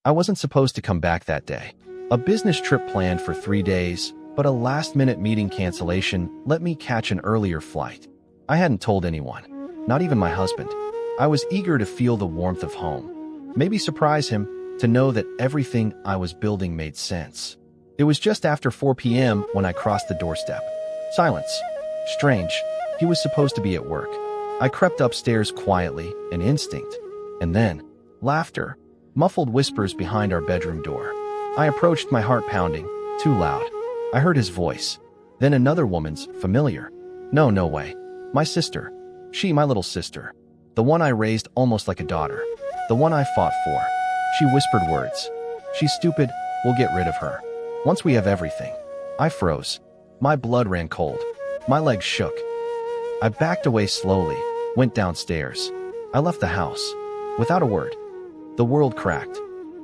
I wasn't supposed to come back that day. A business trip planned for 3 days, but a last-minute meeting cancellation let me catch an earlier flight. I hadn't told anyone, not even my husband. I was eager to feel the warmth of home, maybe surprise him, to know that everything I was building made sense. It was just after 4 p.m. when I crossed the doorstep. Silence. Strange. He was supposed to be at work. I crept upstairs quietly, an instinct. And then, laughter. Muffled whispers behind our bedroom door. I approached, my heart pounding, too loud. I heard his voice. Then another woman's, familiar. No way. My sister. My little sister. The one I raised almost like a daughter. The one I fought for. She whispered words. She's stupid, we'll get rid of her. Once we have everything. I froze. My blood ran cold. My legs shook. I backed away slowly, went downstairs. I left the house. Without a word. The world cracked.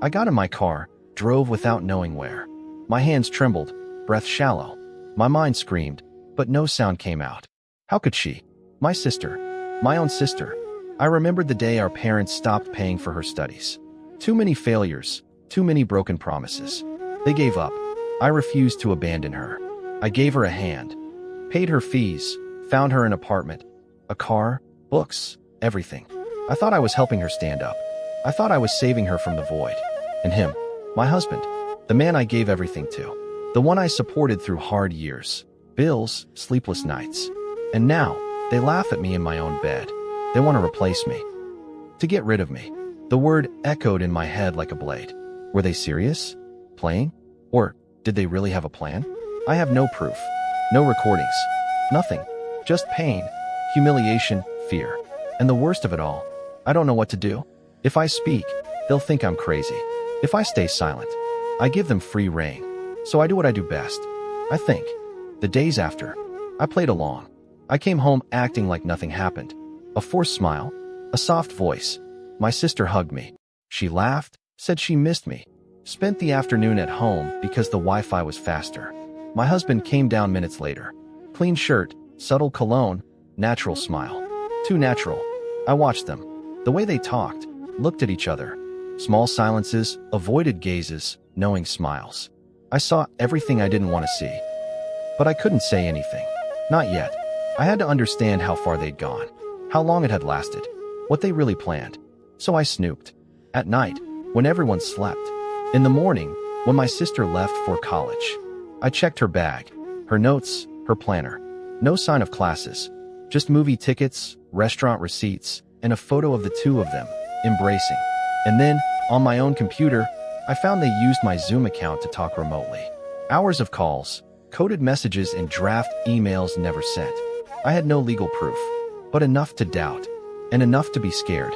I got in my car, drove without knowing where. My hands trembled, breath shallow. My mind screamed, but no sound came out. How could she? My sister. My own sister. I remembered the day our parents stopped paying for her studies. Too many failures, too many broken promises. They gave up. I refused to abandon her. I gave her a hand, paid her fees, found her an apartment, a car, books, everything. I thought I was helping her stand up. I thought I was saving her from the void. And him, my husband, the man I gave everything to, the one I supported through hard years, bills, sleepless nights. And now, they laugh at me in my own bed. They want to replace me. To get rid of me. The word echoed in my head like a blade. Were they serious? Playing? Or did they really have a plan? I have no proof. No recordings. Nothing. Just pain, humiliation, fear. And the worst of it all, I don't know what to do. If I speak, they'll think I'm crazy. If I stay silent, I give them free rein. So I do what I do best. I think. The days after, I played along. I came home acting like nothing happened. A forced smile, a soft voice. My sister hugged me. She laughed, said she missed me. Spent the afternoon at home because the Wi-Fi was faster. My husband came down minutes later. Clean shirt, subtle cologne, natural smile. Too natural. I watched them. The way they talked, looked at each other. Small silences, avoided gazes, knowing smiles. I saw everything I didn't want to see. But I couldn't say anything. Not yet. I had to understand how far they'd gone. How long it had lasted. What they really planned. So I snooped. At night, when everyone slept. In the morning, when my sister left for college. I checked her bag, her notes, her planner. No sign of classes. Just movie tickets, restaurant receipts, and a photo of the two of them, embracing. And then, on my own computer, I found they used my Zoom account to talk remotely. Hours of calls, coded messages and draft emails never sent. I had no legal proof, but enough to doubt, and enough to be scared.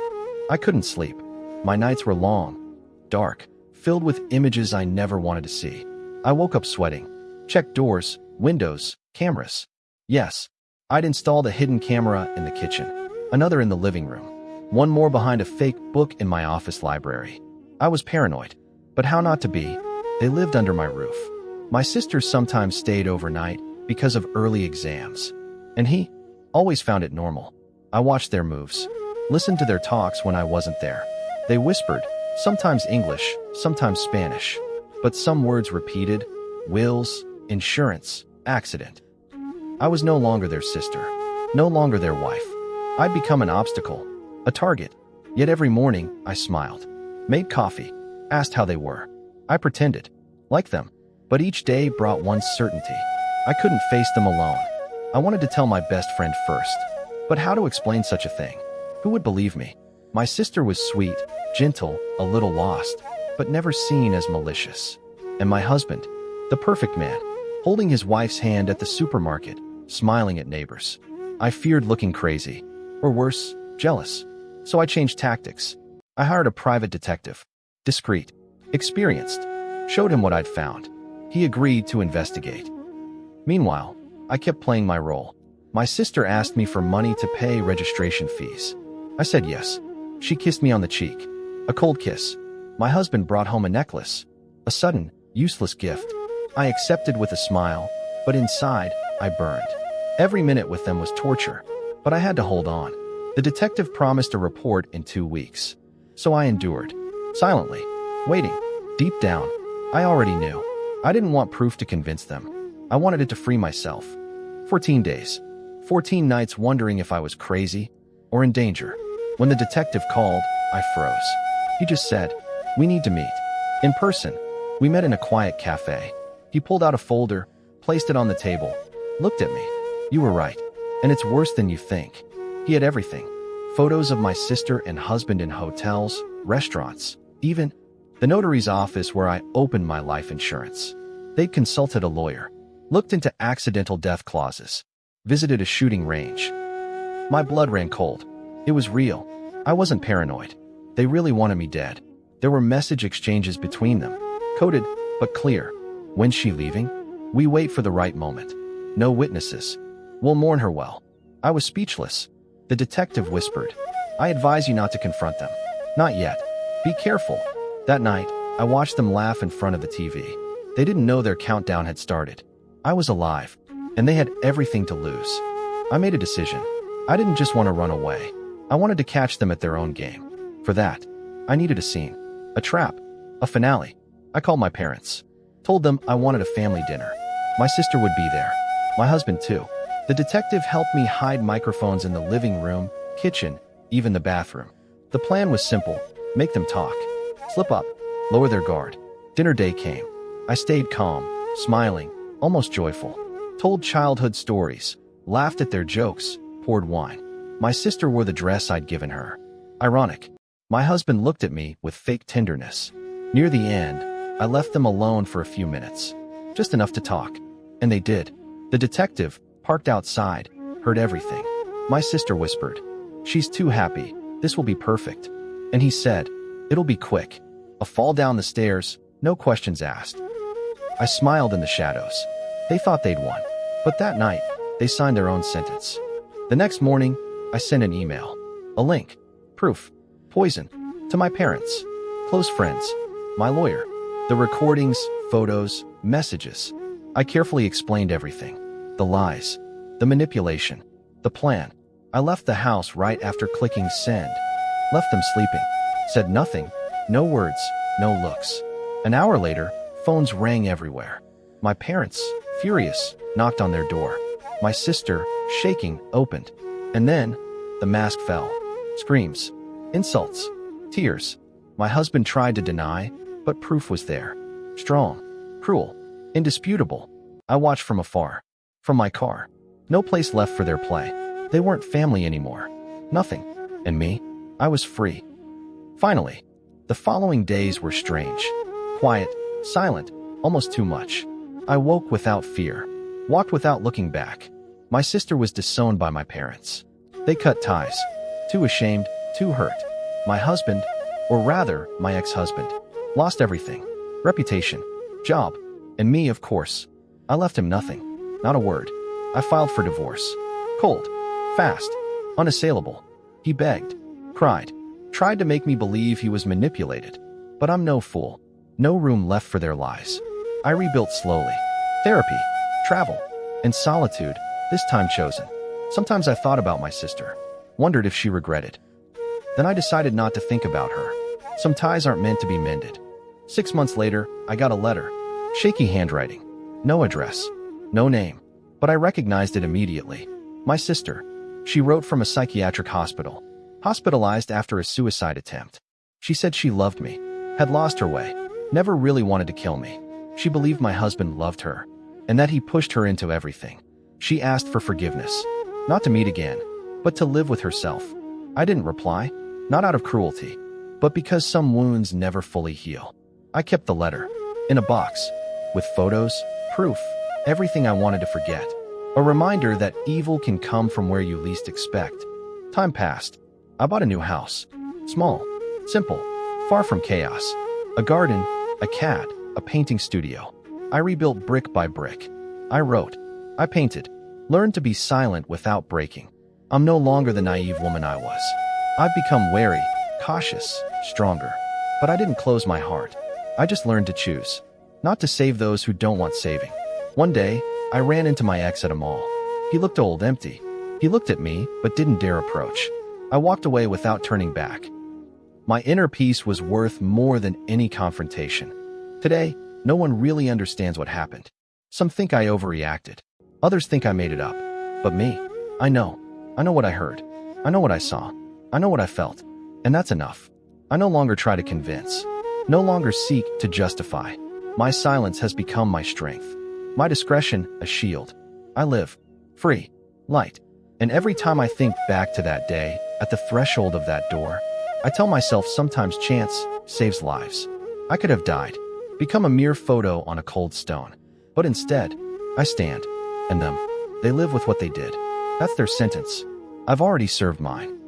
I couldn't sleep. My nights were long, dark, filled with images I never wanted to see. I woke up sweating, checked doors, windows, cameras. Yes, I'd installed a hidden camera in the kitchen, another in the living room, one more behind a fake book in my office library. I was paranoid, but how not to be? They lived under my roof. My sister sometimes stayed overnight because of early exams, and he always found it normal. I watched their moves, listened to their talks when I wasn't there. They whispered, sometimes English, sometimes Spanish, but some words repeated: wills, insurance, accident. I was no longer their sister, no longer their wife. I'd become an obstacle, a target. Yet every morning, I smiled, made coffee, asked how they were. I pretended, like them, but each day brought one certainty. I couldn't face them alone. I wanted to tell my best friend first. But how to explain such a thing? Who would believe me? My sister was sweet, gentle, a little lost, but never seen as malicious. And my husband, the perfect man, holding his wife's hand at the supermarket, smiling at neighbors. I feared looking crazy, or worse, jealous. So I changed tactics. I hired a private detective, discreet, experienced, showed him what I'd found. He agreed to investigate. Meanwhile, I kept playing my role. My sister asked me for money to pay registration fees. I said yes. She kissed me on the cheek. A cold kiss. My husband brought home a necklace. A sudden, useless gift. I accepted with a smile, but inside, I burned. Every minute with them was torture, but I had to hold on. The detective promised a report in 2 weeks. So I endured. Silently. waiting. Deep down, I already knew. I didn't want proof to convince them. I wanted it to free myself. 14 days. 14 nights wondering if I was crazy or in danger. When the detective called, I froze. He just said, "We need to meet." In person. We met in a quiet cafe. He pulled out a folder, placed it on the table, looked at me. "You were right. And it's worse than you think." He had everything. Photos of my sister and husband in hotels, restaurants, even the notary's office where I opened my life insurance. They'd consulted a lawyer, looked into accidental death clauses, visited a shooting range. My blood ran cold. It was real. I wasn't paranoid. They really wanted me dead. There were message exchanges between them, coded but clear. "When's she leaving? We wait for the right moment. No witnesses. We'll mourn her well." I was speechless. The detective whispered, "I advise you not to confront them. Not yet. Be careful." That night, I watched them laugh in front of the TV. They didn't know their countdown had started. I was alive, and they had everything to lose. I made a decision. I didn't just want to run away. I wanted to catch them at their own game. For that, I needed a scene, a trap, a finale. I called my parents, told them I wanted a family dinner. My sister would be there, my husband too. The detective helped me hide microphones in the living room, kitchen, even the bathroom. The plan was simple: make them talk, slip up, lower their guard. Dinner day came. I stayed calm, smiling, almost joyful. Told childhood stories, laughed at their jokes, poured wine. My sister wore the dress I'd given her. Ironic. My husband looked at me with fake tenderness. Near the end, I left them alone for a few minutes. Just enough to talk. And they did. The detective, parked outside, heard everything. My sister whispered, "She's too happy. This will be perfect." And he said, "It'll be quick. A fall down the stairs, no questions asked." I smiled in the shadows. They thought they'd won. But that night, they signed their own sentence. The next morning, I sent an email. A link. Proof. Poison. To my parents. Close friends. My lawyer. The recordings, photos, messages. I carefully explained everything. The lies. The manipulation. The plan. I left the house right after clicking send. Left them sleeping. Said nothing. No words. No looks. An hour later, phones rang everywhere. My parents, furious, knocked on their door. My sister, shaking, opened. And then, the mask fell. Screams. Insults. Tears. My husband tried to deny, but proof was there. Strong. Cruel. Indisputable. I watched from afar. From my car. No place left for their play. They weren't family anymore. Nothing. And me? I was free. Finally, the following days were strange. Quiet, silent, almost too much. I woke without fear. Walked without looking back. My sister was disowned by my parents. They cut ties. Too ashamed, too hurt. My husband, or rather, my ex-husband, lost everything. Reputation, job, and me, of course. I left him nothing. Not a word. I filed for divorce. Cold. Fast. Unassailable. He begged. Cried. Tried to make me believe he was manipulated. But I'm no fool. No room left for their lies. I rebuilt slowly. Therapy, travel, and solitude, this time chosen. Sometimes I thought about my sister. Wondered if she regretted. Then I decided not to think about her. Some ties aren't meant to be mended. 6 months later, I got a letter. Shaky handwriting. No address. No name. But I recognized it immediately. My sister. She wrote from a psychiatric hospital. Hospitalized after a suicide attempt. She said she loved me. Had lost her way. Never really wanted to kill me. She believed my husband loved her. And that he pushed her into everything. She asked for forgiveness. Not to meet again. But to live with herself. I didn't reply. Not out of cruelty. But because some wounds never fully heal. I kept the letter. In a box. With photos, proof, everything I wanted to forget. A reminder that evil can come from where you least expect. Time passed. I bought a new house. Small. Simple. Far from chaos. A garden, a cat, a painting studio. I rebuilt brick by brick. I wrote. I painted. Learned to be silent without breaking. I'm no longer the naive woman I was. I've become wary, cautious, stronger. But I didn't close my heart. I just learned to choose. Not to save those who don't want saving. One day, I ran into my ex at a mall. He looked old, empty. He looked at me, but didn't dare approach. I walked away without turning back. My inner peace was worth more than any confrontation. Today, no one really understands what happened. Some think I overreacted. Others think I made it up. But me, I know. I know what I heard. I know what I saw. I know what I felt. And that's enough. I no longer try to convince. No longer seek to justify. My silence has become my strength. My discretion, a shield. I live. Free. Light. And every time I think back to that day, at the threshold of that door, I tell myself sometimes chance saves lives. I could have died, become a mere photo on a cold stone. But instead, I stand. And them, they live with what they did. That's their sentence. I've already served mine.